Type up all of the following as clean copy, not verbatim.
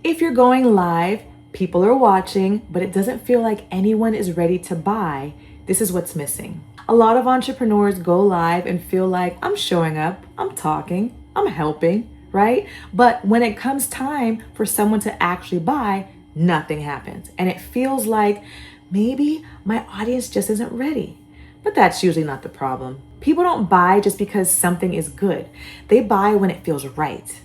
If you're going live, people are watching, but it doesn't feel like anyone is ready to buy, this is what's missing. A lot of entrepreneurs go live and feel like I'm showing up, I'm talking, I'm helping, right? But when it comes time for someone to actually buy, nothing happens. And it feels like maybe my audience just isn't ready. But that's usually not the problem. People don't buy just because something is good. They buy when it feels right.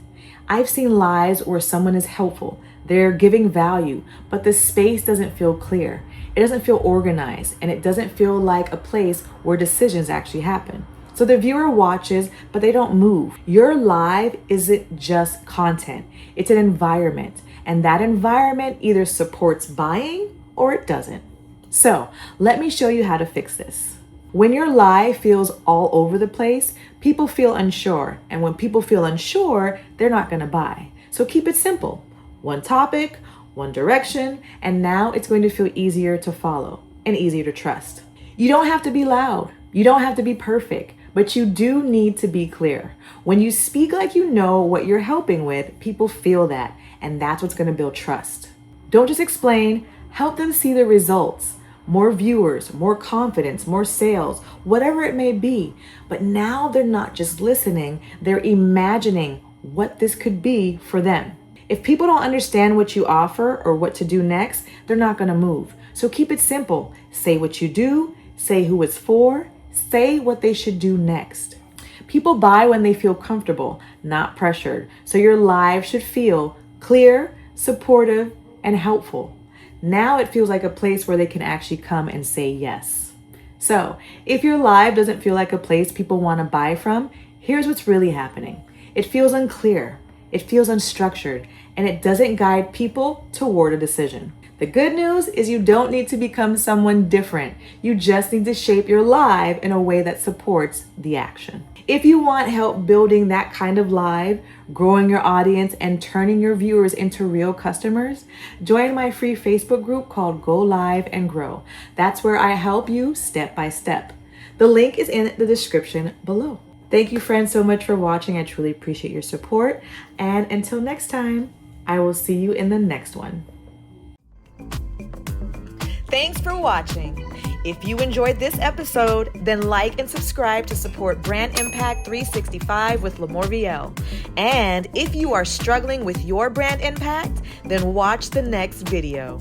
I've seen lives where someone is helpful, they're giving value, but the space doesn't feel clear. It doesn't feel organized, and it doesn't feel like a place where decisions actually happen. So the viewer watches, but they don't move. Your live isn't just content, it's an environment, and that environment either supports buying or it doesn't. So let me show you how to fix this. When your live feels all over the place, people feel unsure. And when people feel unsure, they're not going to buy. So keep it simple. One topic, one direction, and now it's going to feel easier to follow and easier to trust. You don't have to be loud. You don't have to be perfect, but you do need to be clear. When you speak like you know what you're helping with, people feel that, and that's what's going to build trust. Don't just explain, help them see the results. More viewers, more confidence, more sales, whatever it may be. But now they're not just listening, they're imagining what this could be for them. If people don't understand what you offer or what to do next, they're not going to move. So keep it simple. Say what you do, say who it's for, say what they should do next. People buy when they feel comfortable, not pressured. So your live should feel clear, supportive, and helpful. Now it feels like a place where they can actually come and say yes. So if your live doesn't feel like a place people want to buy from, here's what's really happening. It feels unclear, it feels unstructured, and it doesn't guide people toward a decision. The good news is you don't need to become someone different. You just need to shape your live in a way that supports the action. If you want help building that kind of live, growing your audience, and turning your viewers into real customers, join my free Facebook group called Go Live and Grow. That's where I help you step by step. The link is in the description below. Thank you, friends, so much for watching. I truly appreciate your support. And until next time, I will see you in the next one. Thanks for watching. If you enjoyed this episode, then like and subscribe to support Brand Impact 365 with LaMorvielle. And if you are struggling with your brand impact, then watch the next video.